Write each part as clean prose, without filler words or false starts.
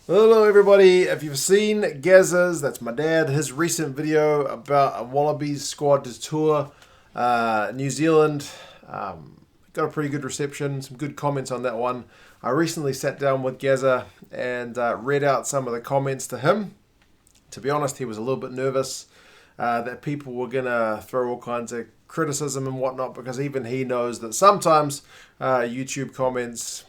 Hello everybody, if you've seen Gazza's, that's my dad, his recent video about a Wallabies squad to tour New Zealand, got a pretty good reception, some good comments on that one. I recently sat down with Gazza and read out some of the comments to him. To be honest, he was a little bit nervous that people were going to throw all kinds of criticism and whatnot, because even he knows that sometimes YouTube comments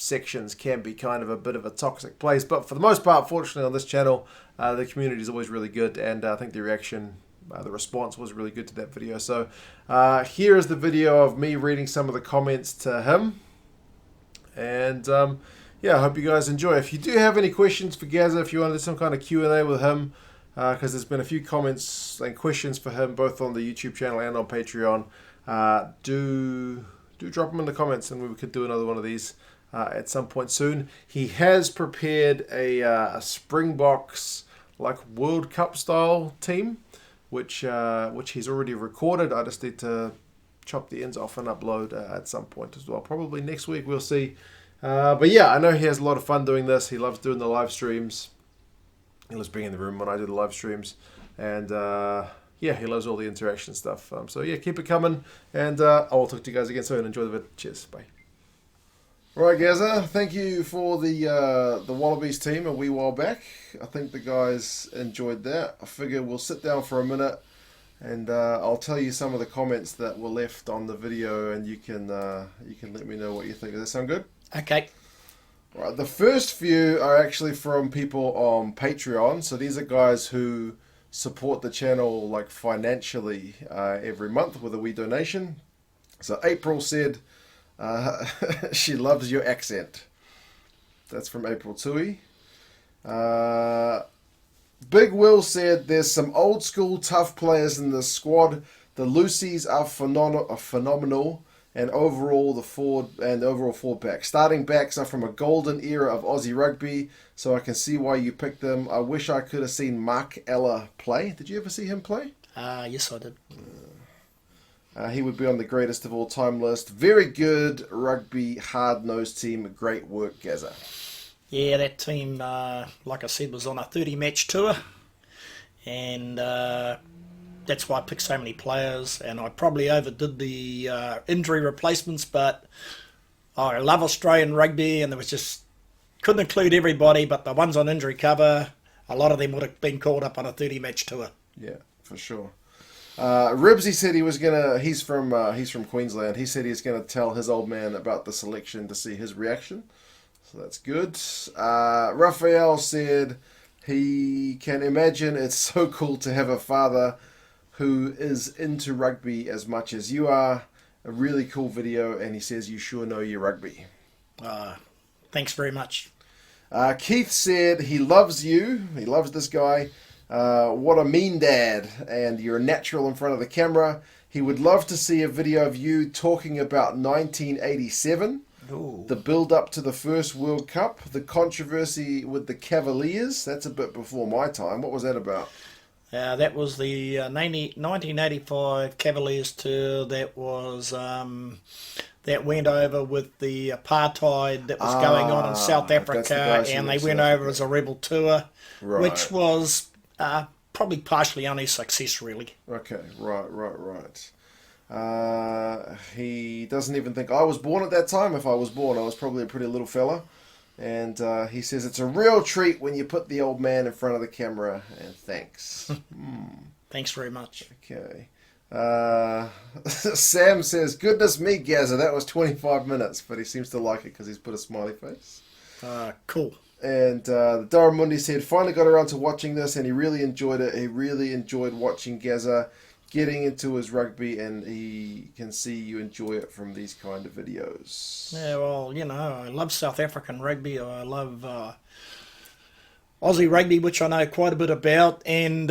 sections can be kind of a bit of a toxic place, but for the most part, fortunately on this channel, the community is always really good, and I think the reaction, the response was really good to that video. So here is the video of me reading some of the comments to him, and yeah, I hope you guys enjoy. If you do have any questions for Gazza, if you want to do some kind of Q&A with him, because there's been a few comments and questions for him both on the YouTube channel and on Patreon, do drop them in the comments and we could do another one of these at some point soon. He has prepared a Springboks like World Cup style team, which he's already recorded. I just need to chop the ends off and upload at some point as well. Probably next week, we'll see. But yeah, I know he has a lot of fun doing this. He loves doing the live streams. He loves being in the room when I do the live streams, and yeah, he loves all the interaction stuff. So yeah, keep it coming, and I'll talk to you guys again soon. Enjoy the vid. Cheers. Bye. Right, Gazza, thank you for the Wallabies team a wee while back. I think the guys enjoyed that. I figure we'll sit down for a minute and I'll tell you some of the comments that were left on the video, and you can let me know what you think. Does that sound good? Okay. Right, the first few are actually from people on Patreon. So these are guys who support the channel like financially every month with a wee donation. So April said, she loves your accent. That's from April Tui. Big Will said, there's some old school tough players in the squad. The Lucies are phenomenal, and overall the forward back. Starting backs are from a golden era of Aussie rugby, so I can see why you picked them. I wish I could have seen Mark Ella play. Did you ever see him play? Yes, I did. He would be on the greatest of all time list. Very good rugby, hard-nosed team. Great work, Gazza. Yeah, that team, like I said, was on a 30-match tour, and that's why I picked so many players, and I probably overdid the injury replacements, but I love Australian rugby, and there was just, couldn't include everybody, but the ones on injury cover, a lot of them would have been called up on a 30-match tour. Yeah, for sure. Ribsy said he was gonna. He's from Queensland. He said he's gonna tell his old man about the selection to see his reaction. So that's good. Raphael said he can imagine it's so cool to have a father who is into rugby as much as you are. A really cool video, and he says you sure know your rugby. Thanks very much. Keith said he loves you. He loves this guy. What a mean dad, and you're a natural in front of the camera. He would love to see a video of you talking about 1987, Ooh. the build up to the first World Cup, the controversy with the Cavaliers. That's a bit before my time. What was that about? That was the 1985 Cavaliers tour. That was that went over with the apartheid that was going on in South Africa, and they went over as a rebel tour, Right. which was probably partially on his success, really. Okay, right. He doesn't even think I was born at that time. If I was born, I was probably a pretty little fella. And he says, it's a real treat when you put the old man in front of the camera, and thanks. Thanks very much. Okay. Sam says, goodness me, Gazza, that was 25 minutes, but he seems to like it because he's put a smiley face. Cool. And Daramundi said, finally got around to watching this, and he really enjoyed it. He really enjoyed watching Gazza getting into his rugby, and he can see you enjoy it from these kind of videos. Yeah, well, you know, I love South African rugby. I love Aussie rugby, which I know quite a bit about. And,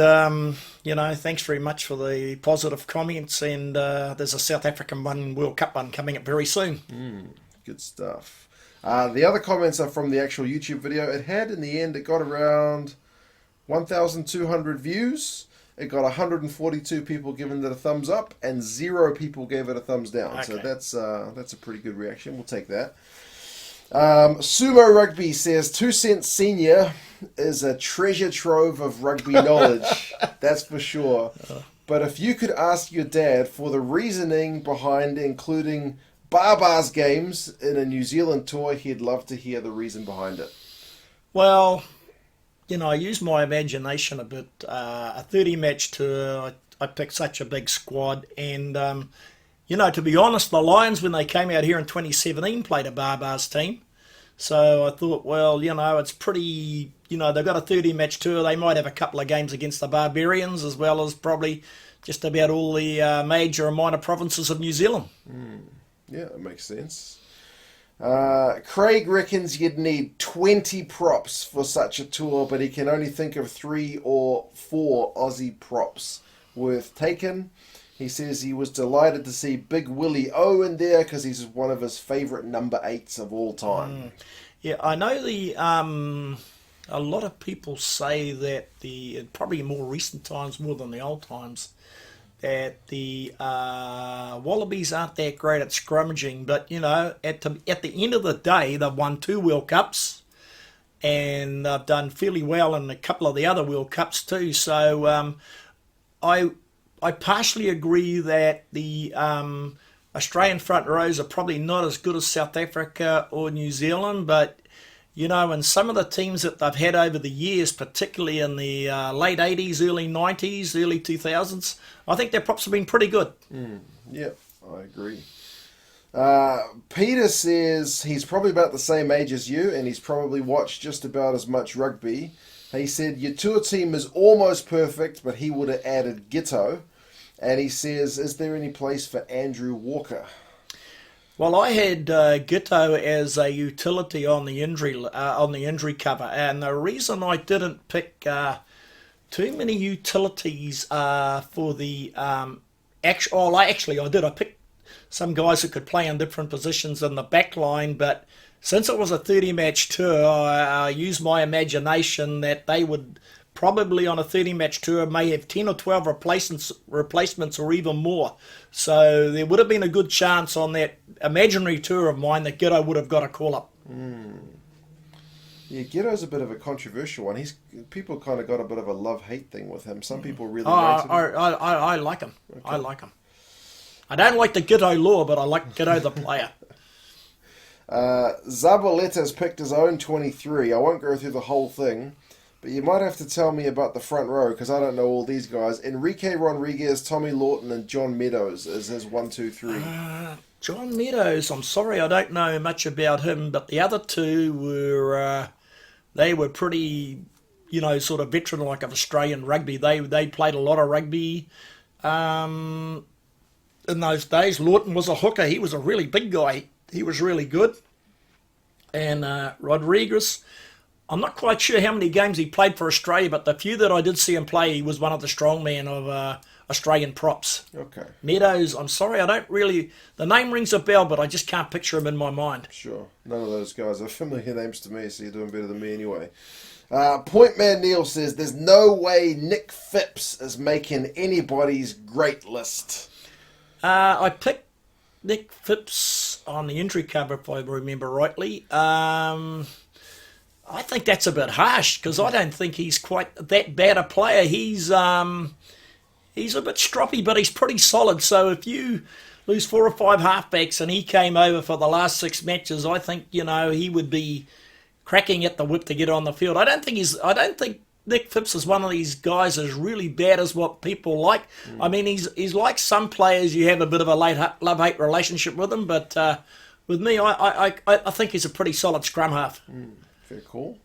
you know, thanks very much for the positive comments. And there's a South African World Cup one coming up very soon. Good stuff. The other comments are from the actual YouTube video. It had, in the end, it got around 1,200 views. It got 142 people giving it a thumbs up, and 0 people gave it a thumbs down. Okay. So that's a pretty good reaction. We'll take that. Sumo Rugby says 2 Cents Senior is a treasure trove of rugby knowledge. That's for sure. But if you could ask your dad for the reasoning behind including Barbar's games in a New Zealand tour, he'd love to hear the reason behind it. Well, I use my imagination a bit. A 30-match tour, I picked such a big squad. And, to be honest, the Lions, when they came out here in 2017, played a Barbars team. So I thought, well, it's pretty, they've got a 30-match tour. They might have a couple of games against the Barbarians as well as probably just about all the major and minor provinces of New Zealand. Yeah, that makes sense. Craig reckons you'd need 20 props for such a tour, but he can only think of 3 or 4 Aussie props worth taking. He says he was delighted to see Big Willie O in there because he's one of his favourite number 8s of all time. Yeah, I know a lot of people say that probably in more recent times more than the old times, that the Wallabies aren't that great at scrummaging, but at the end of the day, they've won 2 World Cups, and they've done fairly well in a couple of the other World Cups too. So I partially agree that the Australian front rows are probably not as good as South Africa or New Zealand, but and some of the teams that they've had over the years, particularly in the late 80s, early 90s, early 2000s, I think their props have been pretty good. Yeah, I agree. Peter says he's probably about the same age as you, and he's probably watched just about as much rugby. He said your tour team is almost perfect, but he would have added Gitto. And he says, is there any place for Andrew Walker? Well, I had Gitto as a utility on the injury cover, and the reason I didn't pick too many utilities for the I did. I picked some guys that could play in different positions in the back line, but since it was a 30-match tour, I used my imagination that they would probably on a 30-match tour may have 10 or 12 replacements or even more. So there would have been a good chance on that imaginary tour of mine that Gitto would have got a call-up. Yeah, Gitto's a bit of a controversial one. People kind of got a bit of a love-hate thing with him. Some people really rated him. I like him. Okay. I like him. I don't like the Gitto law, but I like Gitto the player. Zabaleta's picked his own 23. I won't go through the whole thing, but you might have to tell me about the front row because I don't know all these guys. Enrique Rodriguez, Tommy Lawton, and John Meadows is his 1, 2, 3. John Meadows, I'm sorry I don't know much about him, but the other two were they were pretty, sort of veteran-like of Australian rugby. They played a lot of rugby in those days. Lawton was a hooker. He was a really big guy. He was really good. And Rodriguez, I'm not quite sure how many games he played for Australia, but the few that I did see him play, he was one of the strongmen of Australian props. Okay. Meadows, I'm sorry, I don't really... The name rings a bell, but I just can't picture him in my mind. Sure. None of those guys are familiar names to me, so you're doing better than me anyway. Point Man Neil says, there's no way Nick Phipps is making anybody's great list. I picked Nick Phipps on the injury cover, if I remember rightly. I think that's a bit harsh because I don't think he's quite that bad a player. He's a bit stroppy, but he's pretty solid. So if you lose 4 or 5 halfbacks and he came over for the last 6 matches, I think he would be cracking at the whip to get on the field. I don't think Nick Phipps is one of these guys as really bad as what people like. I mean, he's like some players. You have a bit of a love-hate relationship with him, but with me, I think he's a pretty solid scrum half. Fair call.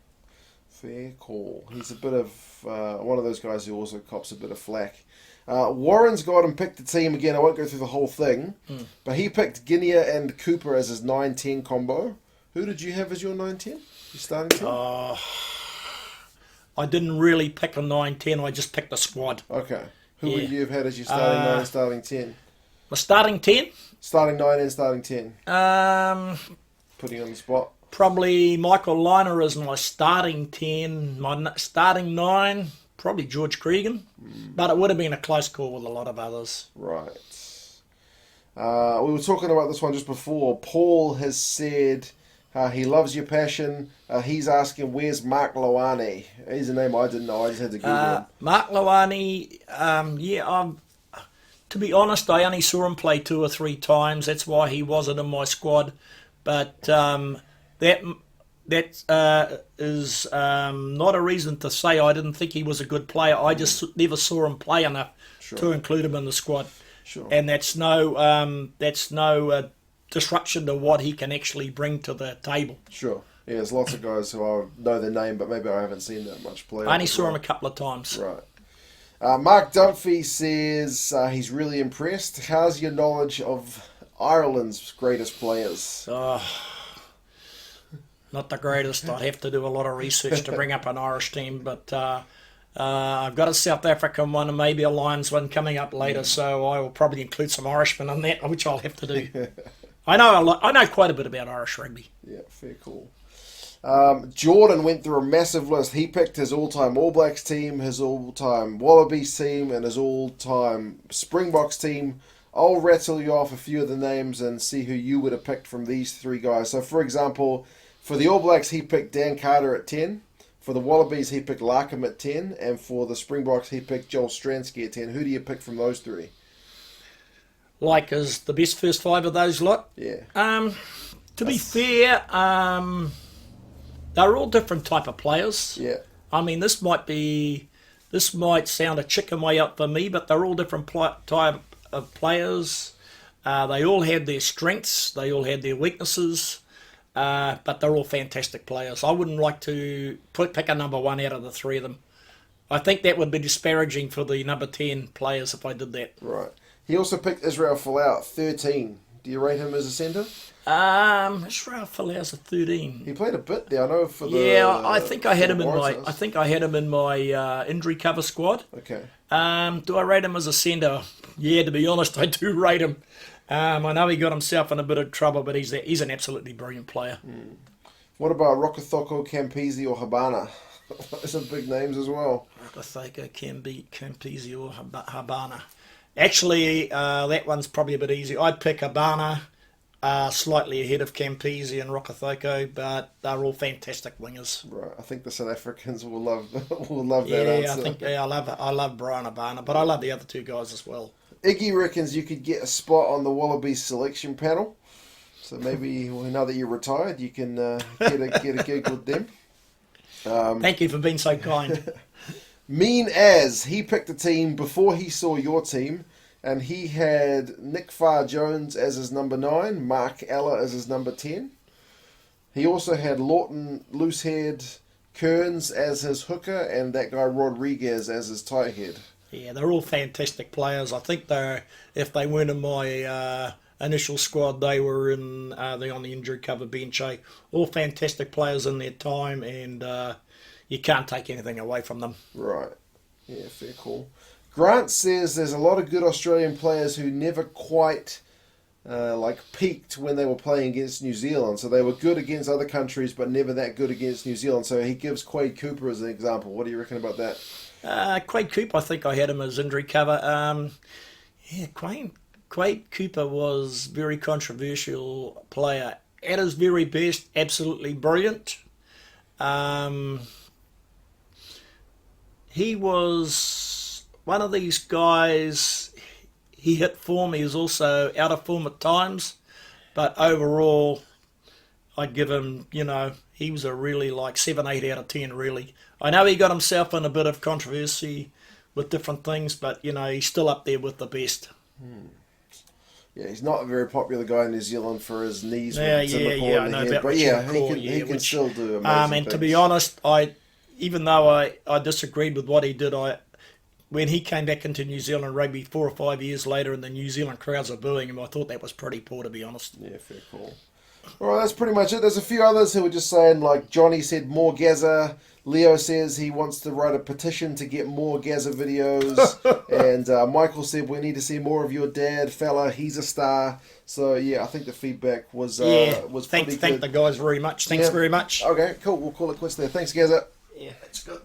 He's a bit of one of those guys who also cops a bit of flack. Warren's got him picked the team again. I won't go through the whole thing, but he picked Guinea and Cooper as his 9-10 combo. Who did you have as your 9-10? Your starting team? I didn't really pick a 9-10. I just picked a squad. Okay. Who would you have had as your starting 9 and starting 10? My starting 10? Starting 9 and starting 10. Putting you on the spot. Probably Michael Liner as my starting 10. My starting 9, probably George Cregan. But it would have been a close call with a lot of others. Right. We were talking about this one just before. Paul has said He loves your passion. He's asking, where's Mark Loane? He's a name I didn't know. I just had to Google him. Mark Loane, to be honest, I only saw him play 2 or 3 times. That's why he wasn't in my squad. But that is not a reason to say I didn't think he was a good player. I just never saw him play enough to include him in the squad. Sure. And that's no disruption to what he can actually bring to the table. Sure. Yeah, there's lots of guys who I know their name, but maybe I haven't seen that much play. I only saw him a couple of times. Right. Mark Dunphy says he's really impressed. How's your knowledge of Ireland's greatest players? Not the greatest. I'd have to do a lot of research to bring up an Irish team, but I've got a South African one and maybe a Lions one coming up later, so I will probably include some Irishmen in that, which I'll have to do. I know quite a bit about Irish rugby. Yeah, fair call. Jordan went through a massive list. He picked his all-time All Blacks team, his all-time Wallabies team, and his all-time Springboks team. I'll rattle you off a few of the names and see who you would have picked from these 3 guys. So, for example, for the All Blacks, he picked Dan Carter at 10. For the Wallabies, he picked Larkham at 10. And for the Springboks, he picked Joel Stransky at 10. Who do you pick from those 3? Like as the best first 5 of those lot? Yeah. To be fair, they're all different type of players. Yeah. I mean, this might sound a chicken way up for me, but they're all different type of players. They all had their strengths. They all had their weaknesses. But they're all fantastic players. I wouldn't like to pick a number 1 out of the 3 of them. I think that would be disparaging for the number 10 players if I did that. Right. He also picked Israel Folau at 13. Do you rate him as a centre? Israel Folau's a 13. He played a bit there, I know. For the I think I had him in my injury cover squad. Okay. Do I rate him as a centre? Yeah, to be honest, I do rate him. I know he got himself in a bit of trouble, but he's an absolutely brilliant player. What about Rokethoko, Campese, or Habana? Those are big names as well. Rokethoko, Campese, or Habana. Actually, that one's probably a bit easy. I'd pick Habana slightly ahead of Campese and Rokethoko, but they're all fantastic wingers. Right, I think the South Africans will love that answer. I love Brian Habana, but I love the other 2 guys as well. Iggy reckons you could get a spot on the Wallabies selection panel, so maybe now that you're retired, you can get a gig with them. Thank you for being so kind. Mean As, he picked a team before he saw your team, and he had Nick Farr-Jones as his number 9, Mark Ella as his number 10. He also had Lawton Loosehead Kearns as his hooker, and that guy Rodriguez as his tight head. Yeah, they're all fantastic players. I think if they weren't in my initial squad, they were on the injury cover bench. All fantastic players in their time, and you can't take anything away from them. Right. Yeah, fair call. Grant says there's a lot of good Australian players who never quite peaked when they were playing against New Zealand. So they were good against other countries, but never that good against New Zealand. So he gives Quade Cooper as an example. What do you reckon about that? Quade Cooper, I think I had him as injury cover. Quade Cooper was a very controversial player. At his very best, absolutely brilliant. He was one of these guys. He hit form. He was also out of form at times. But overall, I'd give him, he was a really 7, 8 out of 10, really. I know he got himself in a bit of controversy with different things, but, he's still up there with the best. Yeah, he's not a very popular guy in New Zealand for his knees. I know about Richard McCaw, he can still do amazing and things. To be honest, even though I disagreed with what he did, when he came back into New Zealand rugby 4 or 5 years later and the New Zealand crowds are booing him, I thought that was pretty poor, to be honest. Yeah, fair call. All right, that's pretty much it. There's a few others who were just saying, like Johnny said, more Gazza. Leo says he wants to write a petition to get more Gazza videos. And Michael said, we need to see more of your dad, fella. He's a star. So, yeah, I think the feedback was pretty good. Thank the guys very much. Thanks very much. Okay, cool. We'll call it quits there. Thanks, Gazza. Yeah, that's good.